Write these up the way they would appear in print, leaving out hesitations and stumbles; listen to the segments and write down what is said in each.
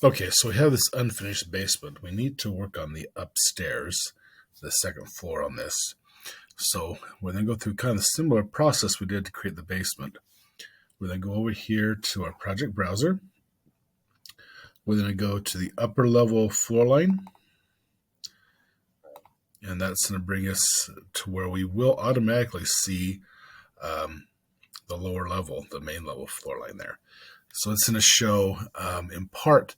Okay, so we have this unfinished basement. We need to work on the upstairs, the second floor on this. So we're going to go through kind of a similar process we did to create the basement. We're going to go over here to our project browser. We're going to go to the upper level floor line. And that's going to bring us to where we will automatically see the lower level, the main level floor line there. So it's going to show in part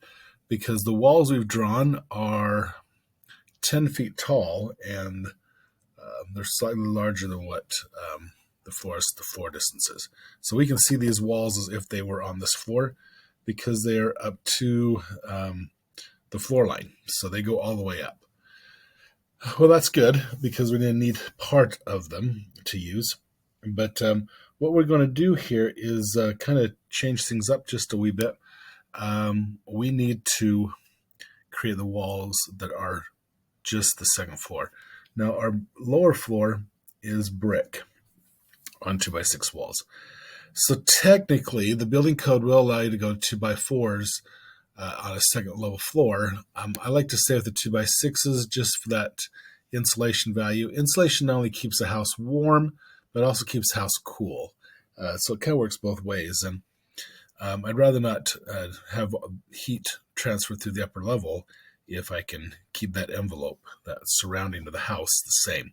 because the walls we've drawn are 10 feet tall and they're slightly larger than what the floor distance is. So we can see these walls as if they were on this floor because they are up to the floor line. So they go all the way up. Well, that's good because we're going to need part of them to use. But what we're going to do here is kind of change things up just a wee bit. We need to create the walls that are just the second floor. Now, our lower floor is brick on 2x6 walls. So technically, the building code will allow you to go 2x4s on a second level floor. I like to stay with the 2x6s just for that insulation value. Insulation not only keeps the house warm, but also keeps the house cool. So it kind of works both ways. And I'd rather not have heat transfer through the upper level if I can keep that envelope, that surrounding to the house, the same.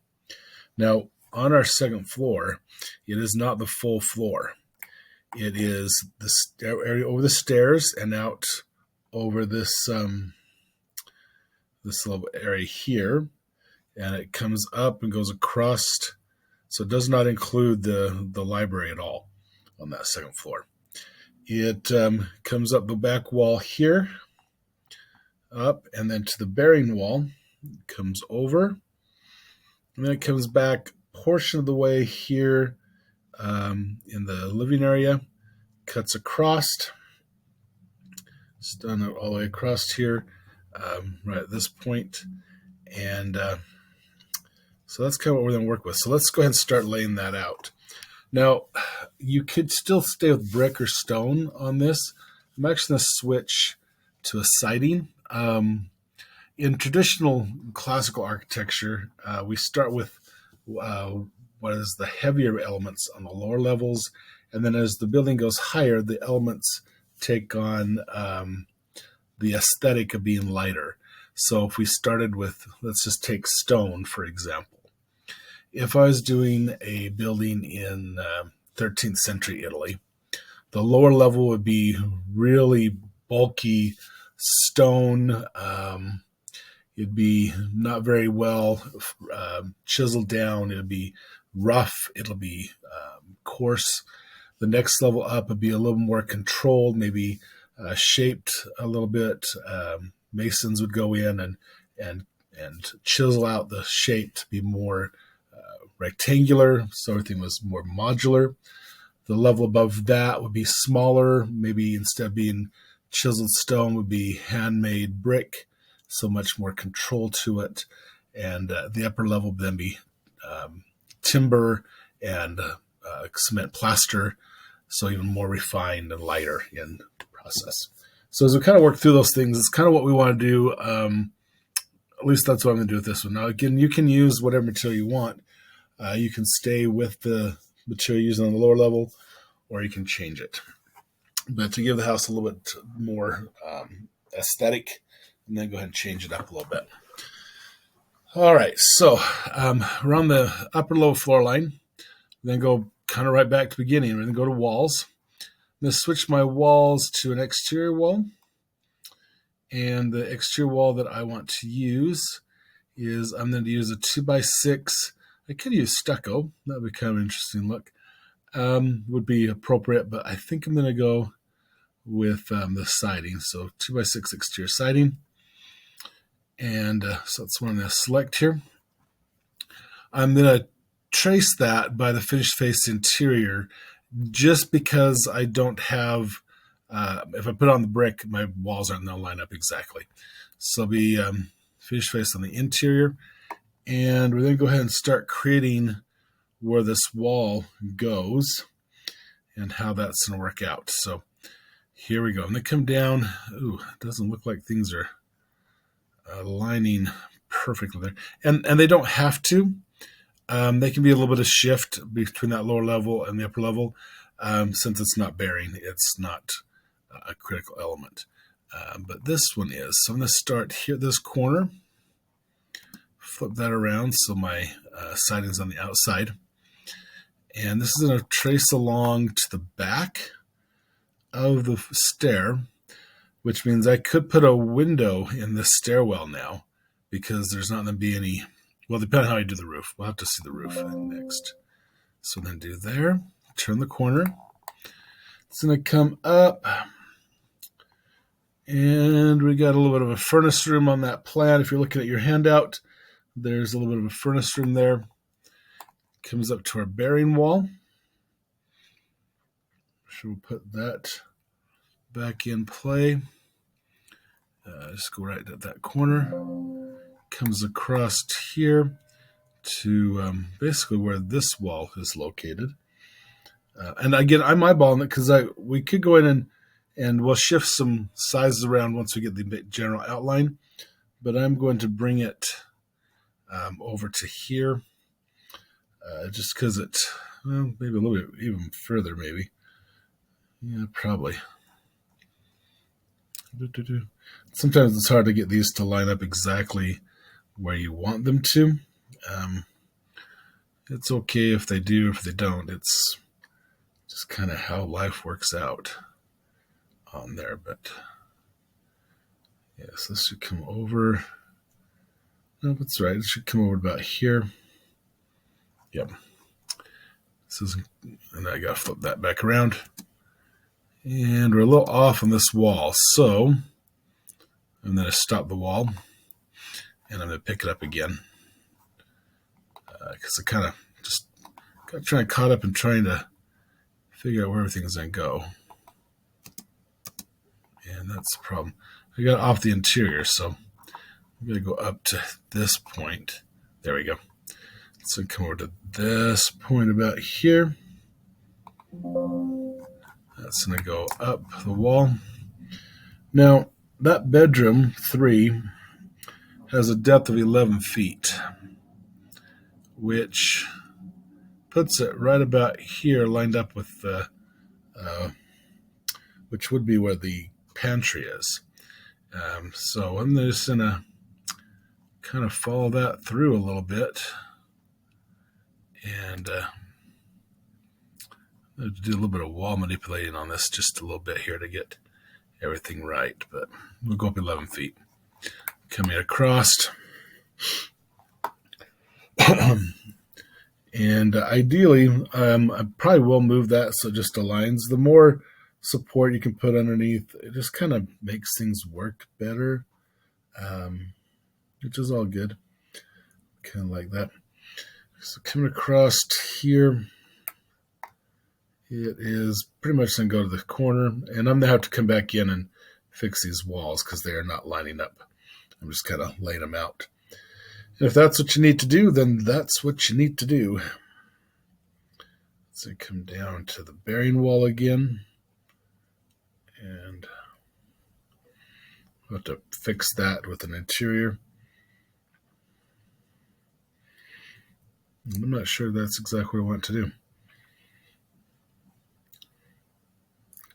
Now, on our second floor, it is not the full floor. It is the area over the stairs and out over this this little area here, and it comes up and goes across. So it does not include the library at all on that second floor. It comes up the back wall here, up, and then to the bearing wall. It comes over, and then it comes back portion of the way here in the living area, cuts across. It's done all the way across here, right at this point. And so that's kind of what we're going to work with. So let's go ahead and start laying that out. Now, you could still stay with brick or stone on this. I'm actually going to switch to a siding. In traditional classical architecture, we start with what is the heavier elements on the lower levels. And then as the building goes higher, the elements take on the aesthetic of being lighter. So if we started with, let's just take stone, for example. If I was doing a building in 13th century Italy, the lower level would be really bulky stone. It'd be not very well chiseled down. It'd be rough. It'll be coarse. The next level up would be a little more controlled, maybe shaped a little bit. Masons would go in and chisel out the shape to be more rectangular, so everything was more modular. The level above that would be smaller. Maybe instead of being chiseled stone would be handmade brick, so much more control to it. And the upper level would then be timber and cement plaster, so even more refined and lighter in the process. So as we kind of work through those things, it's kind of what we want to do. At least that's what I'm going to do with this one. Now, again, you can use whatever material you want. You can stay with the material used on the lower level, or you can change it. But to give the house a little bit more aesthetic, and then go ahead and change it up a little bit. All right, so we're on the upper low floor line. Then go kind of right back to the beginning. We're going to go to walls. I'm going to switch my walls to an exterior wall. And the exterior wall that I want to use is I'm going to use a 2x6. I could use stucco. That would be kind of an interesting look. Would be appropriate, but I think I'm going to go with the siding. So 2x6 exterior siding. And so that's what I'm going to select here. I'm going to trace that by the finished face interior just because I don't have, if I put on the brick, my walls aren't going to line up exactly. So it'll be finished face on the interior. And we're going to go ahead and start creating where this wall goes and how that's going to work out. So Here we go. And they come down. Ooh, it doesn't look like things are aligning perfectly there. And they don't have to. They can be a little bit of shift between that lower level and the upper level. Since it's not bearing, it's not a critical element. But this one is. So I'm going to start here, this corner. Flip that around so my siding's on the outside. And this is going to trace along to the back of the stair, which means I could put a window in this stairwell now because there's not going to be any, well, depending on how I do the roof. We'll have to see the roof next. So then do there, turn the corner. It's going to come up, and we got a little bit of a furnace room on that plan. If you're looking at your handout, there's a little bit of a furnace room there. Comes up to our bearing wall. So we'll put that back in play. Just go right at that corner. Comes across here to basically where this wall is located. And again, I'm eyeballing it because we could go in and we'll shift some sizes around once we get the general outline. But I'm going to bring it over to here. Just because well, maybe a little bit even further, maybe. Yeah, probably. Sometimes it's hard to get these to line up exactly where you want them to. It's okay if they do, if they don't. It's just kind of how life works out on there. But yes, this should come over. No, that's right. It should come over about here. Yep. And I got to flip that back around. And we're a little off on this wall. So I'm going to stop the wall. And I'm going to pick it up again. Because I kind of just got caught up in trying to figure out where everything's going to go. And that's the problem. I got off the interior, so I'm going to go up to this point. There we go. So come over to this point about here. That's going to go up the wall. Now, that bedroom 3 has a depth of 11 feet, which puts it right about here, lined up with the, which would be where the pantry is. So I'm just going to kind of follow that through a little bit. And I'll do a little bit of wall manipulating on this just a little bit here to get everything right. But we'll go up 11 feet. Coming across. And ideally, I probably will move that so it just aligns. The more support you can put underneath, it just kind of makes things work better, which is all good. Kind of like that. So coming across here, it is pretty much going to go to the corner, and I'm going to have to come back in and fix these walls because they are not lining up. I'm just kind of laying them out. And if that's what you need to do, then that's what you need to do. So come down to the bearing wall again, and I'll have to fix that with an interior. I'm not sure that's exactly what I want to do.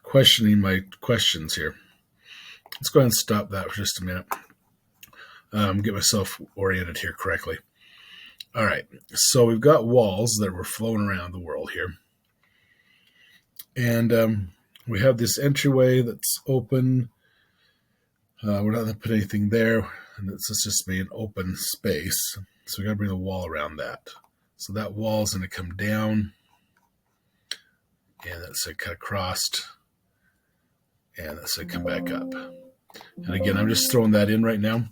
Questioning my questions here. Let's go ahead and stop that for just a minute. Get myself oriented here correctly. All right, so we've got walls that were flowing around the world here. And we have this entryway that's open. We're not going to put anything there, and it's just be an open space. So we got to bring a wall around that. So that wall is going to come down, and that's going to cut across, and that's going to come back up. And again, I'm just throwing that in right now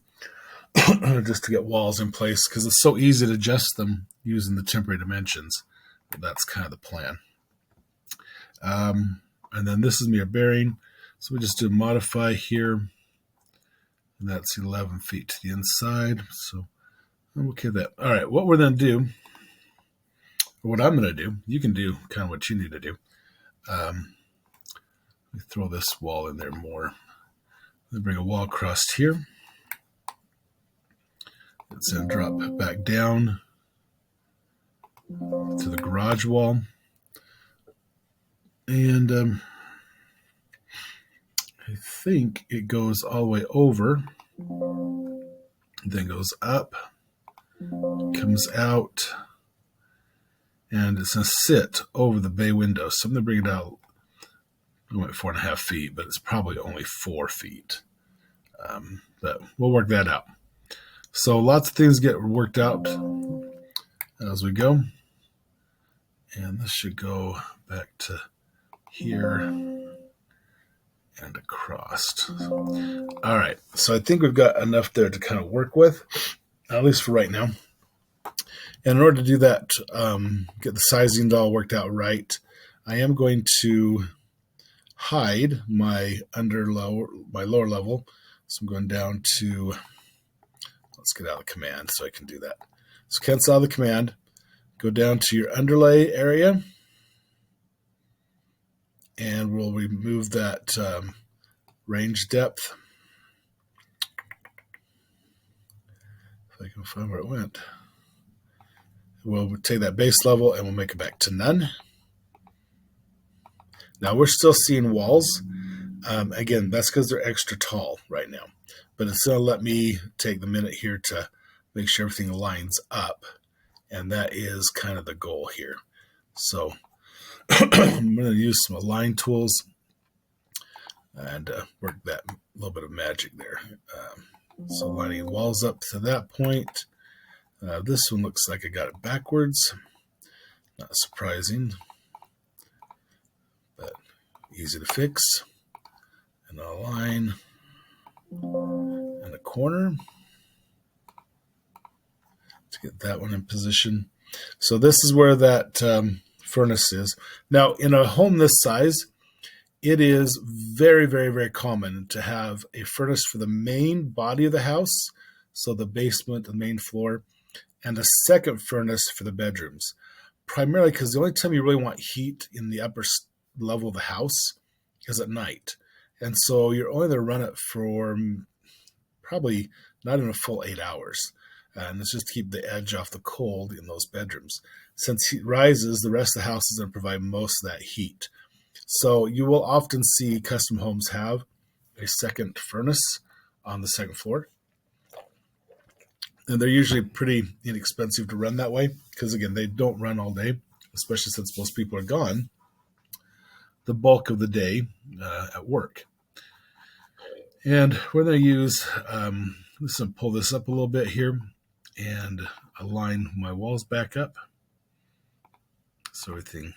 just to get walls in place because it's so easy to adjust them using the temporary dimensions. But that's kind of the plan. And then this is your bearing. So we just do modify here. And that's 11 feet to the inside. So I'm okay with that. All right, what we're going to do, or what I'm going to do, you can do kind of what you need to do. me throw this wall in there more. Then bring a wall across here. Let's then drop back down to the garage wall. And I think it goes all the way over, then goes up, comes out, and it's going to sit over the bay window. So I'm going to bring it out. I went 4.5 feet, but it's probably only 4 feet. But we'll work that out. So lots of things get worked out as we go. And this should go back to here and across. All right. So I think we've got enough there to kind of work with, at least for right now. And in order to do that, get the sizing all worked out right, I am going to hide my lower level. So I'm going down to, let's get out of the command so I can do that. So cancel out the command, go down to your underlay area, and we'll remove that range depth. If I can find where it went. We'll take that base level and we'll make it back to none. Now we're still seeing walls. Again, that's because they're extra tall right now. But it's going to let me take the minute here to make sure everything lines up. And that is kind of the goal here. So I'm going to use some align tools and work that little bit of magic there. So lining walls up to that point. This one looks like I got it backwards. Not surprising, but easy to fix. And a line and a corner to get that one in position. So this is where that furnace is. Now, in a home this size, it is very, very, very common to have a furnace for the main body of the house, so the basement, the main floor, and a second furnace for the bedrooms. Primarily because the only time you really want heat in the upper level of the house is at night. And so you're only going to run it for probably not even a full 8 hours. And it's just to keep the edge off the cold in those bedrooms. Since heat rises, the rest of the house is going to provide most of that heat. So you will often see custom homes have a second furnace on the second floor. And they're usually pretty inexpensive to run that way because, again, they don't run all day, especially since most people are gone the bulk of the day at work. And we're going to use, let's pull this up a little bit here and align my walls back up. So everything,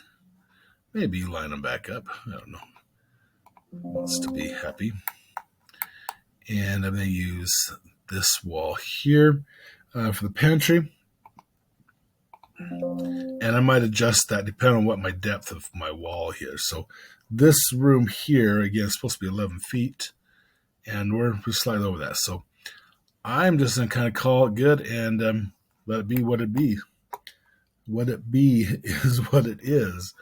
maybe line them back up. I don't know. Wants to be happy. And I'm going to use this wall here for the pantry. And I might adjust that depending on what my depth of my wall here. So this room here, again, is supposed to be 11 feet. And we're slightly over that. So I'm just going to kind of call it good and let it be what it be. What it be is what it is.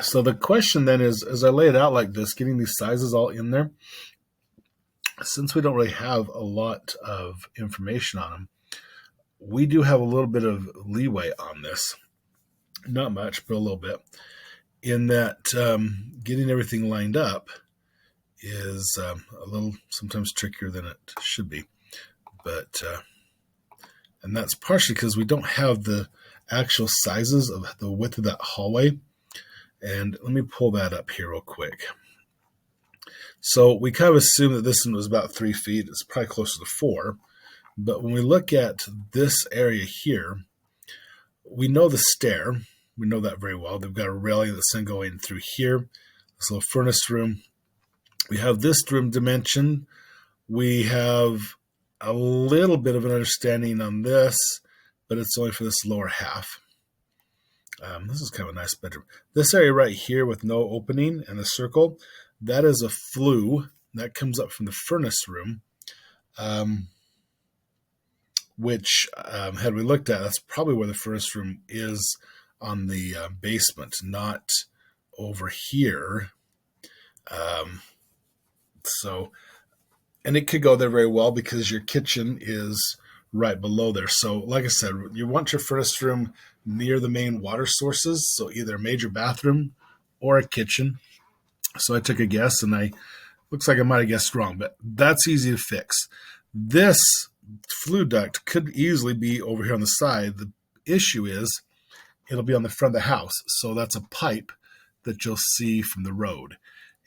So the question then is, as I lay it out like this, getting these sizes all in there, since we don't really have a lot of information on them, we do have a little bit of leeway on this. Not much, but a little bit. In that getting everything lined up is a little sometimes trickier than it should be. But and that's partially because we don't have the actual sizes of the width of that hallway. And let me pull that up here real quick. So we kind of assume that this one was about 3 feet. It's probably closer to 4. But when we look at this area here, we know the stair. We know that very well. They've got a railing that's then going through here. This little furnace room. We have this room dimension. We have a little bit of an understanding on this, but it's only for this lower half. This is kind of a nice bedroom. This area right here with no opening and a circle, that is a flue. That comes up from the furnace room, which had we looked at, that's probably where the furnace room is on the basement, not over here. And it could go there very well because your kitchen is right below there. So like I said, you want your furnace room near the main water sources. So either a major bathroom or a kitchen. So I took a guess and looks like I might have guessed wrong, but that's easy to fix. This flue duct could easily be over here on the side. The issue is it'll be on the front of the house. So that's a pipe that you'll see from the road.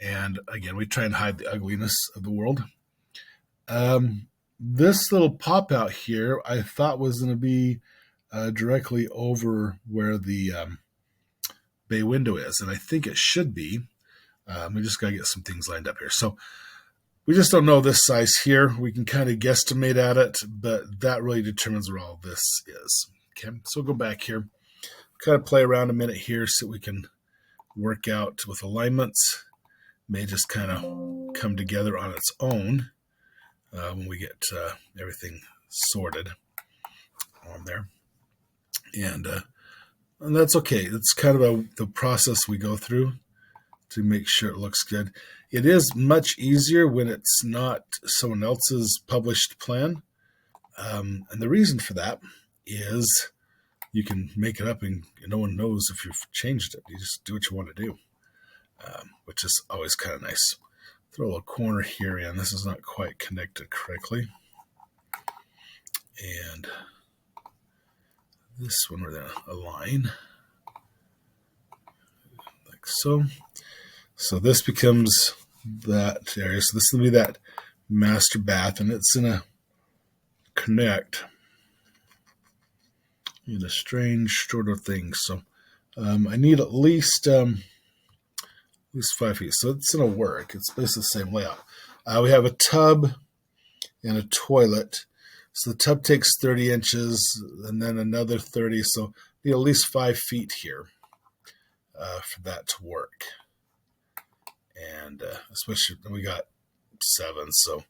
And again, we try and hide the ugliness of the world. This little pop out here, I thought was going to be directly over where the bay window is. And I think it should be. We just got to get some things lined up here. So we just don't know this size here. We can kind of guesstimate at it, but that really determines where all this is. Okay, so we'll go back here. Kind of play around a minute here so we can work out with alignments. May just kind of come together on its own when we get everything sorted on there. And that's okay. It's kind of the process we go through to make sure it looks good. It is much easier when it's not someone else's published plan. And the reason for that is you can make it up and no one knows if you've changed it. You just do what you want to do, which is always kind of nice. Throw a little corner here in. This is not quite connected correctly. And this one we're going to align like so. So this becomes that area. So this will be that master bath, and it's going to connect in a strange sort of thing. So I need at least 5 feet. So it's going to work. It's basically the same layout. We have a tub and a toilet. So the tub takes 30 inches and then another 30. So we need at least 5 feet here for that to work. And especially we got 7, so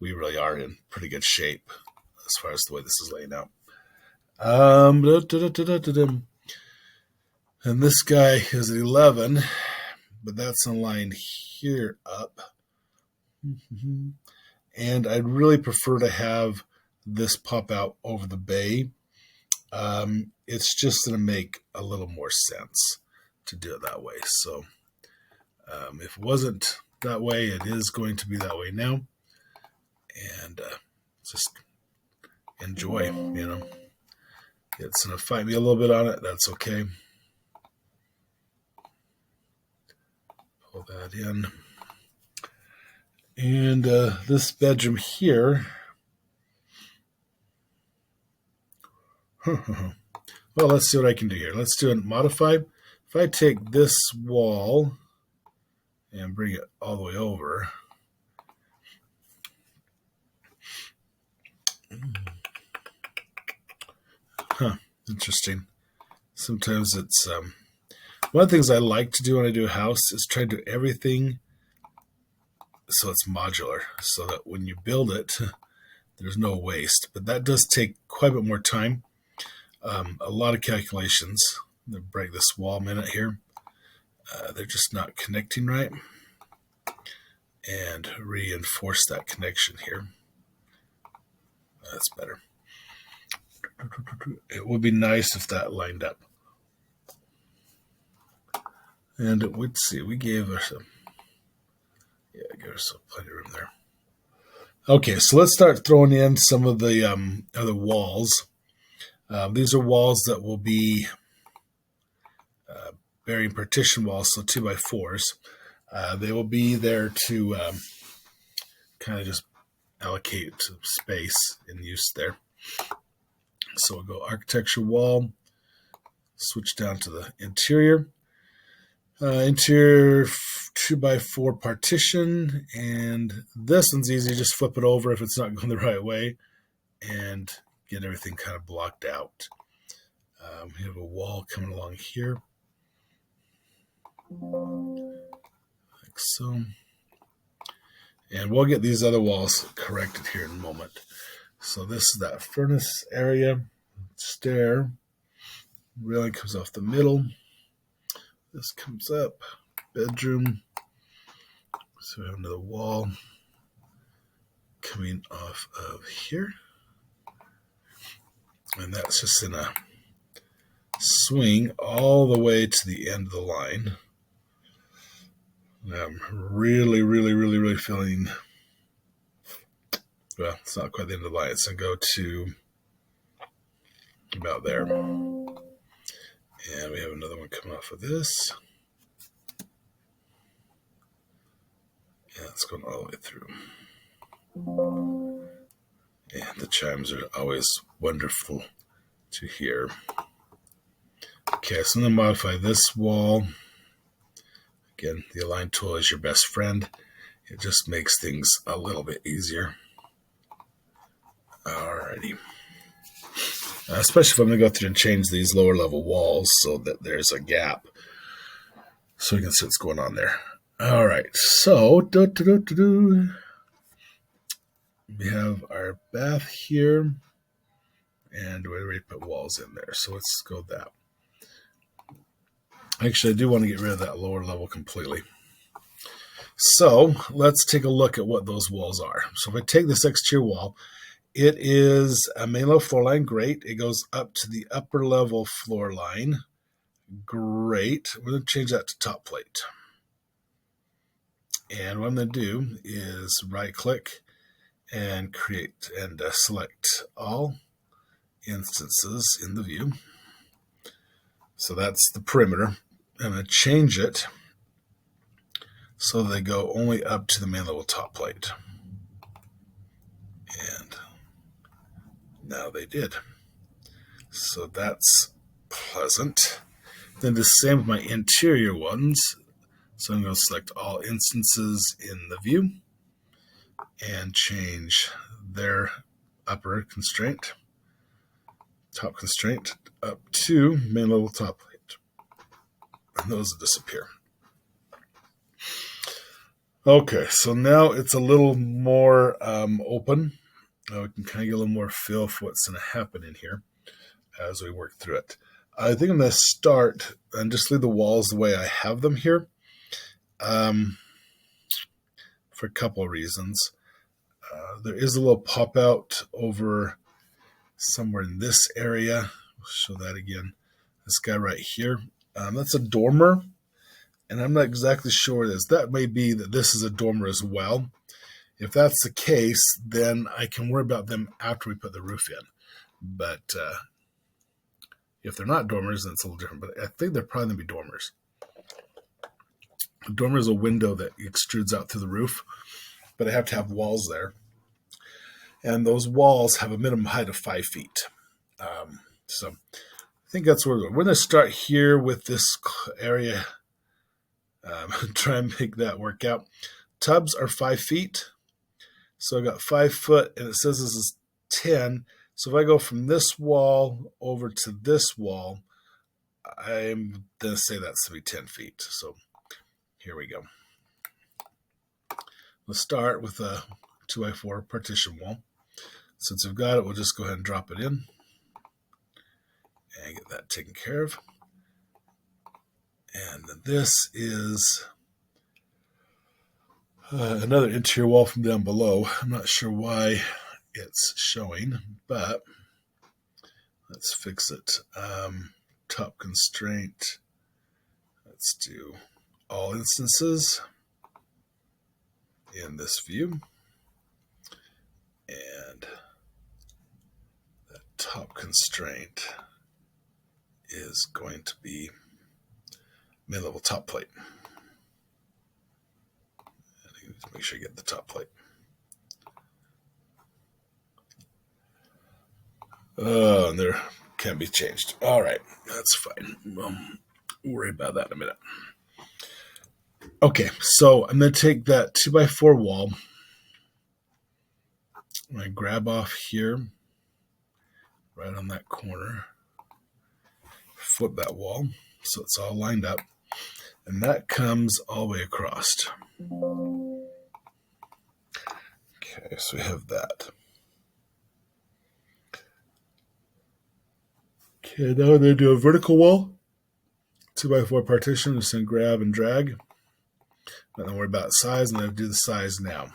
we really are in pretty good shape as far as the way this is laying out. And this guy is 11, but that's aligned here up. And I'd really prefer to have this pop out over the bay. It's just going to make a little more sense to do it that way. So if it wasn't that way, it is going to be that way now. And just enjoy, you know. It's going to fight me a little bit on it. That's okay. Pull that in. And this bedroom here. Well, let's see what I can do here. Let's do a modify. If I take this wall and bring it all the way over. Interesting. Sometimes it's one of the things I like to do when I do a house is try to do everything so it's modular, so that when you build it, there's no waste. But that does take quite a bit more time. A lot of calculations. I'm going to break this wall a minute here. They're just not connecting right. And reinforce that connection here. That's better. It would be nice if that lined up. And it would see, we gave her some, give us plenty of room there. Okay, so let's start throwing in some of the other walls. These are walls that will be bearing partition walls, so 2x4s. They will be there to kind of just allocate space and use there. So we'll go architecture wall, switch down to the interior. Interior 2x4 partition, and this one's easy. Just flip it over if it's not going the right way and get everything kind of blocked out. We have a wall coming along here, like so. And we'll get these other walls corrected here in a moment. So this is that furnace area, stair, railing comes off the middle. This comes up, bedroom. So we have another wall coming off of here. And that's just in a swing all the way to the end of the line. And I'm really feeling, well, it's not quite the end of the line. It's going to go to about there. And we have another one coming off of this. Yeah, it's going all the way through. And the chimes are always wonderful to hear. Okay, so I'm going to modify this wall. Again, the Align tool is your best friend. It just makes things a little bit easier. Alrighty. Especially if I'm going to go through and change these lower level walls so that there's a gap. So you can see what's going on there. Alright, so we have our bath here. And we already put walls in there. So let's go that. Actually, I do want to get rid of that lower level completely. So let's take a look at what those walls are. So if I take this exterior wall, it is a main level floor line. Great. It goes up to the upper level floor line. Great. We're going to change that to top plate. And what I'm going to do is right click and create and select all instances in the view. So that's the perimeter. I'm going to change it so they go only up to the main level top plate. And now they did. So that's pleasant. Then the same with my interior ones. So I'm going to select all instances in the view and change their upper constraint, top constraint, up to main level top plate. And those will disappear. Okay, so now it's a little more open. We can kind of get a little more feel for what's going to happen in here as we work through it. I think I'm going to start and just leave the walls the way I have them here for a couple of reasons. There is a little pop out over somewhere in this area. I'll show that again. This guy right here. That's a dormer, and I'm not exactly sure what it is. That may be that this is a dormer as well. If that's the case, then I can worry about them after we put the roof in. But if they're not dormers, then it's a little different. But I think they're probably going to be dormers. A dormer is a window that extrudes out through the roof, but I have to have walls there. And those walls have a minimum height of 5 feet. So I think that's where we're going. We're going to start here with this area. Try and make that work out. Tubs are 5 feet. So I got 5 foot, and it says this is 10. So if I go from this wall over to this wall, I'm going to say that's to be 10 feet. So here we go. Let's start with a 2x4 partition wall. Since we've got it, we'll just go ahead and drop it in and get that taken care of. And then this is another interior wall from down below. I'm not sure why it's showing, but let's fix it. Top constraint. Let's do all instances in this view. And the top constraint is going to be mid-level top plate. And I need to make sure you get the top plate. Oh, and there can be changed. All right, that's fine. We'll worry about that in a minute. Okay, so I'm going to take that 2x4 wall. I'm going to grab off here, right on that corner, flip that wall so it's all lined up, and that comes all the way across. Okay, so we have that. Okay, now I'm going to do a vertical wall, 2x4 partition, just going to grab and drag. Not gonna worry about size. I'm gonna do the size now.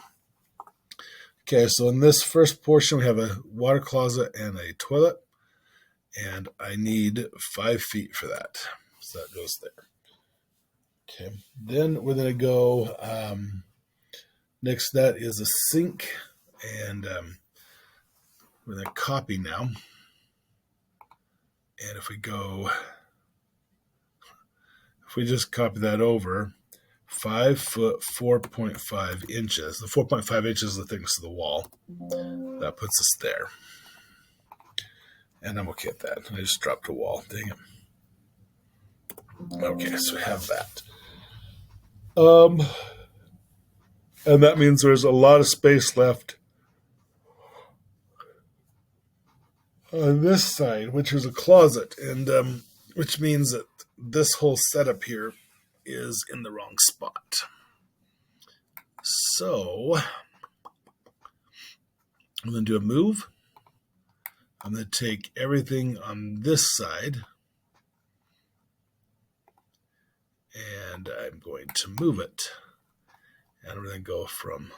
Okay, so in this first portion, we have a water closet and a toilet, and I need 5 feet for that. So that goes there. Okay, then we're gonna go. Next, to that is a sink, and we're gonna copy now. And if we just copy that over, 5 foot 4.5 inches. The 4.5 inches is the thickness of the wall. That puts us there. And I'm okay with that. I just dropped a wall. Dang it. Okay, so we have that. And that means there's a lot of space left on this side, which is a closet, and which means that this whole setup here is in the wrong spot. So I'm going to do a move. I'm going to take everything on this side, and I'm going to move it. And we're going to go from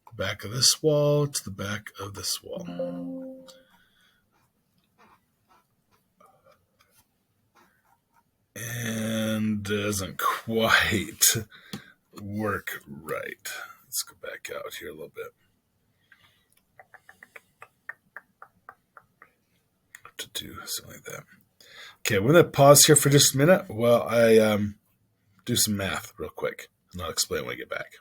the back of this wall to the back of this wall. And doesn't quite work right. Let's go back out here a little bit. To do something like that. Okay, we're going to pause here for just a minute while I do some math real quick, and I'll explain when we get back.